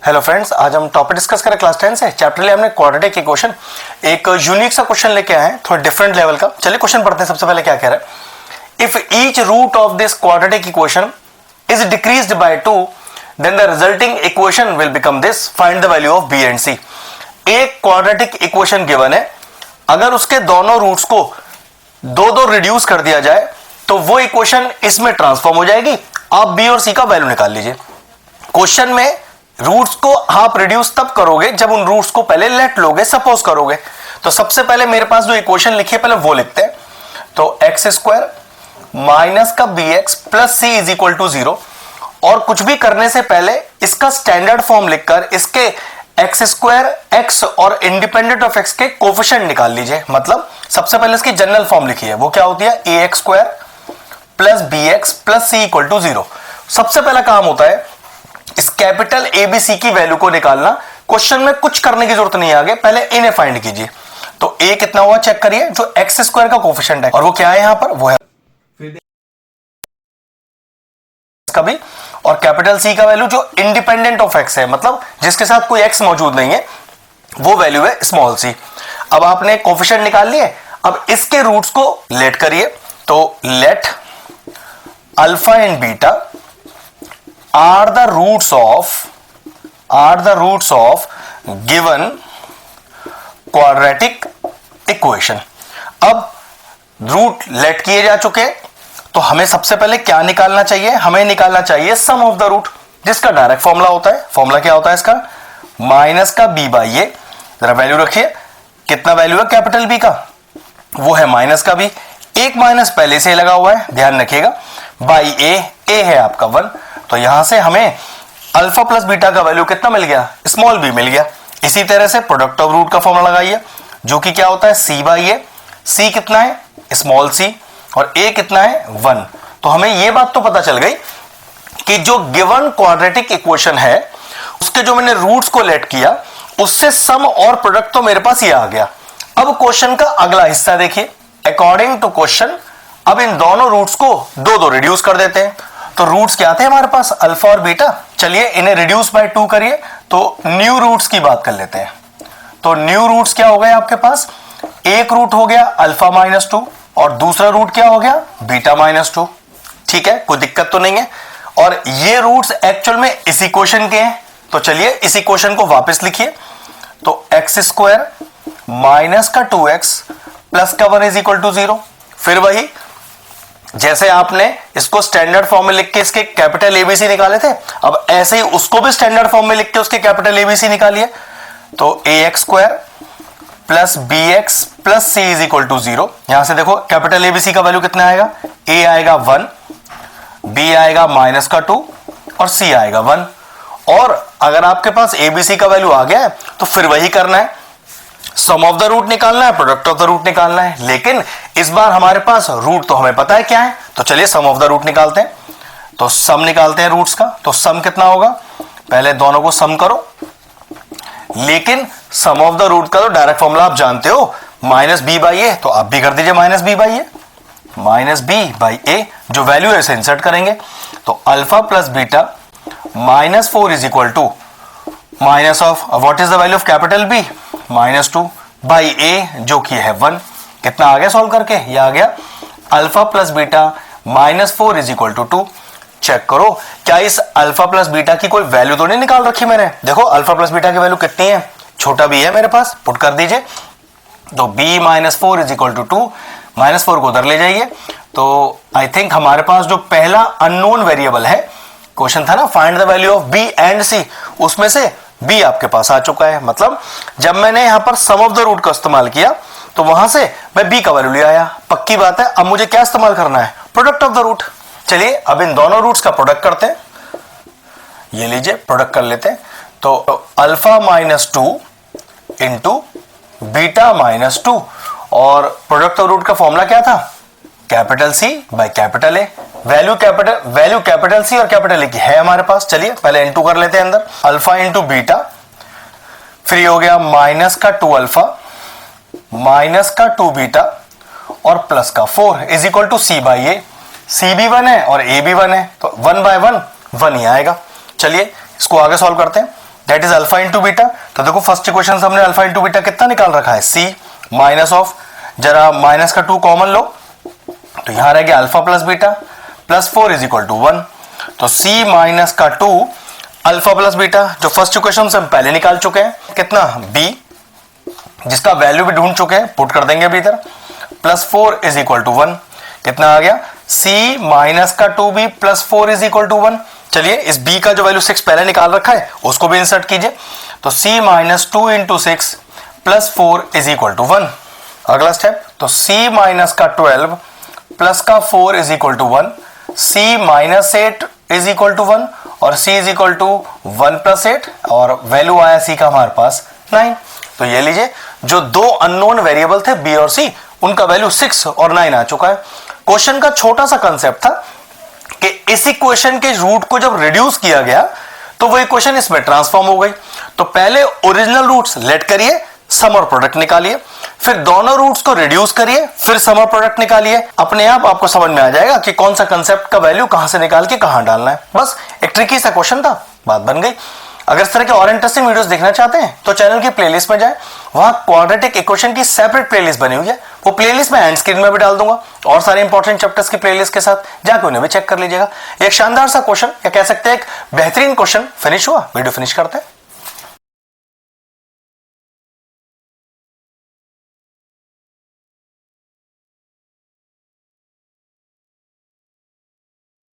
Hello friends, आज हम topic discuss करें क्लास 10 से। चैप्टर ले हमने क्वाड्रेटिक इक्वेशन, एक यूनिक सा क्वेश्चन लेके आए हैं, थोड़ा डिफरेंट लेवल का। चलिए क्वेश्चन पढ़ते हैं। सबसे पहले क्या कह रहा है, if each root of this quadratic equation is decreased by 2 then the resulting equation will become this, find the value of B and C. एक क्वाड्रेटिक इक्वेशन गिवन है, अगर उसके दोनों रूट्स को दो दो रिड्यूस कर दिया जाए तो वो इक्वेशन इसमें ट्रांसफॉर्म हो जाएगी। आप बी और सी का वैल्यू निकाल लीजिए। क्वेश्चन में रूट्स को आप रिड्यूस तब करोगे जब उन रूट्स को पहले लेट लोगे, सपोज करोगे। तो सबसे पहले मेरे पास जो इक्वेशन लिखी है पहले वो लिखते हैं। तो एक्स स्क्वायर माइनस का b x plus C is equal to 0, और कुछ भी करने से पहले इसका स्टैंडर्ड फॉर्म लिखकर इसके एक्स स्क्वायर एक्स और इंडिपेंडेंट ऑफ एक्स के कोफिशिएंट निकाल लीजिए। मतलब सबसे पहले इसकी जनरल फॉर्म लिखी है, वो क्या होती है, A X square plus B x plus C equal to 0। सबसे पहला काम होता है इस कैपिटल ए बी सी की वैल्यू को निकालना। क्वेश्चन में कुछ करने की जरूरत नहीं है आगे, पहले इन्हें फाइंड कीजिए। तो ए कितना हुआ चेक करिए, जो एक्स स्क्वायर का कोफिशिएंट है, और वो क्या है यहां पर, वो है इसका भी, और कैपिटल सी का वैल्यू जो इंडिपेंडेंट ऑफ एक्स है, मतलब जिसके साथ कोई एक्स मौजूद नहीं है, वो वैल्यू है स्मॉल सी। अब आपने कोफिशिएंट निकाल लिए, अब इसके रूट्स को लेट करिए। तो let alpha and beta are the roots of given quadratic equation। अब रूट लेट किए जा चुके, तो हमें सबसे पहले क्या निकालना चाहिए, हमें निकालना चाहिए सम ऑफ द रूट, जिसका डायरेक्ट फॉर्मूला होता है। फॉर्मूला क्या होता है इसका, माइनस का बी बाई ए। जरा वैल्यू रखिए, कितना वैल्यू है कैपिटल बी का, वो है माइनस का बी। एक माइनस पहले से लगा हुआ है, ध्यान रखिएगा, बाई ए है आपका 1। तो यहां से हमें अल्फा प्लस बीटा का वैल्यू कितना मिल गया, स्मॉल बी मिल गया। इसी तरह से प्रोडक्ट ऑफ रूट का फॉर्मूला लगाइए, जो कि क्या होता है सी बाई ए। सी कितना है, स्मॉल सी, और ए कितना है 1। तो हमें यह बात तो पता चल गई कि जो गिवन क्वाड्रेटिक इक्वेशन है उसके जो मैंने रूट्स को लेट किया उससे सम और प्रोडक्ट तो मेरे पास ये आ गया। अब क्वेश्चन का अगला हिस्सा देखिए। अकॉर्डिंग टू क्वेश्चन अब इन दोनों रूट्स को दो दो रिड्यूस कर देते हैं। तो रूट्स क्या थे हमारे पास, अल्फा और बीटा। चलिए इन्हें रिड्यूस बाय 2 करिए, तो न्यू रूट्स की बात कर लेते हैं। तो न्यू रूट्स क्या हो गए आपके पास, एक रूट हो गया अल्फा माइनस 2 और दूसरा रूट क्या हो गया, बीटा माइनस 2। ठीक है, कोई दिक्कत तो नहीं है। और ये रूट्स एक्चुअल में इस इक्वेशन के हैं। तो चलिए इस इक्वेशन को वापस लिखिए। तो एक्स स्क्वायर माइनस का 2x प्लस का 1 इज इक्वल टू 0। फिर वही जैसे आपने इसको स्टैंडर्ड फॉर्म में लिख के इसके कैपिटल एबीसी निकाले थे, अब ऐसे ही उसको भी स्टैंडर्ड फॉर्म में लिख के उसके कैपिटल एबीसी निकालिए। तो A X square plus B x plus C is equal to 0। यहां से देखो कैपिटल एबीसी का वैल्यू कितना आएगा, ए आएगा 1, बी आएगा माइनस का 2 और सी आएगा 1। और अगर आपके पास एबीसी का वैल्यू आ गया है तो फिर वही करना है, सम ऑफ द रूट निकालना है, प्रोडक्ट ऑफ द रूट निकालना है। लेकिन इस बार हमारे पास रूट तो हमें पता है क्या है, तो चलिए सम ऑफ द रूट निकालते हैं। तो सम निकालते हैं रूट्स का। तो सम कितना होगा, पहले दोनों को सम करो। लेकिन सम ऑफ द रूट का तो डायरेक्ट फॉर्मूला आप जानते हो, माइनस बी बाई ए। तो आप भी कर दीजिए minus B by A, minus B by A. जो वैल्यू है इसे इंसर्ट करेंगे। तो alpha plus beta minus 4 is equal to minus of what is the value of capital B, minus 2 by A, जो कि है 1। कितना आ गया सॉल्व करके, ये आ गया alpha plus beta minus 4 is equal to 2। Check करो क्या इस अल्फा प्लस बीटा की कोई वैल्यू तो नहीं निकाल रखी मैंने। देखो अल्फा प्लस बीटा की वैल्यू कितनी है, छोटा बी है मेरे पास, पुट कर दीजिए। तो b minus 4 is equal to 2, minus 4 को उधर ले जाइए। तो आई थिंक हमारे पास जो पहला अननोन वेरिएबल है, क्वेश्चन था ना find the value of B and C, उसमें से बी आपके पास आ चुका है। मतलब जब मैंने यहां पर सम ऑफ द रूट का इस्तेमाल किया तो वहां से मैं बी का वैल्यू ले आया। पक्की बात है, अब मुझे क्या इस्तेमाल करना है, प्रोडक्ट ऑफ द रूट। चलिए अब इन दोनों रूट्स का प्रोडक्ट करते हैं। ये लीजिए प्रोडक्ट कर लेते हैं। तो alpha minus 2 into beta minus 2, और प्रोडक्ट ऑफ रूट का फॉर्मूला क्या था, capital c by capital a. Value capital c और कैपिटल ए की है हमारे पास। चलिए पहले इनटू कर लेते हैं अंदर, अल्फा इंटू बीटा, फिर हो गया माइनस का 2 अल्फा माइनस का 2 बीटा और प्लस का 4 is equal to C by A. C भी 1 है और ए भी 1 है, तो 1 बाय 1 1 ही आएगा। चलिए इसको आगे सॉल्व करते हैं। That is alpha into beta. तो देखो फर्स्ट इक्वेशन से हमने अल्फा इंटू बीटा कितना निकाल रखा है, सी माइनस ऑफ, जरा माइनस का 2 कॉमन लो तो यहां रह गया alpha plus beta plus 4 is equal to 1। तो सी माइनस का 2 अल्फा प्लस बीटा, जो फर्स्ट इक्वेशन से हम पहले निकाल चुके हैं, कितना बी, जिसका वैल्यू भी ढूंढ चुके हैं, पुट कर देंगे अभी इधर, प्लस 4 इज इक्वल टू 1। कितना आ गया, सी माइनस का 2b plus 4 is equal to 1। चलिए इस b का जो वैल्यू 6 पहले निकाल रखा है उसको भी इंसर्ट कीजिए। तो c minus 2 into 6 plus 4 is equal to 1। अगला स्टेप, तो c माइनस का 12 प्लस का 4 is equal to 1, c minus 8 is equal to 1 और c is equal to 1 plus 8 और वैल्यू आया c का हमारे पास 9। तो ये लीजिए जो दो अननोन वेरिएबल थे b और c, उनका वैल्यू 6 और 9 आ चुका है। क्वेश्चन का छोटा सा कंसेप्ट था कि इस इक्वेशन के रूट को जब रिड्यूस किया गया तो वो इक्वेशन इसमें ट्रांसफॉर्म हो गई। तो पहले ओरिजिनल रूट्स लेट करिए, सम और प्रोडक्ट निकालिए, फिर दोनों रूट्स को रिड्यूस करिए, फिर सम और प्रोडक्ट निकालिए। अपने आप आपको समझ में आ जाएगा कि कौन सा कंसेप्ट का वैल्यू कहां से निकाल के कहां डालना है। बस एक ट्रिकी सा क्वेश्चन था, बात बन गई। अगर इस तरह के और इंटरेस्टिंग वीडियोस देखना चाहते हैं तो चैनल की प्लेलिस्ट में जाएं, वहां क्वाड्रेटिक इक्वेशन की सेपरेट प्लेलिस्ट बनी हुई है, वो प्लेलिस्ट मैं एंड स्क्रीन में भी डाल दूंगा और सारे इंपॉर्टेंट चैप्टर्स की प्लेलिस्ट के साथ जाकर उन्हें भी चेक कर लीजिएगा। एक शानदार सा क्वेश्चन, या कह सकते हैं एक बेहतरीन क्वेश्चन फिनिश हुआ। वीडियो फिनिश करते हैं।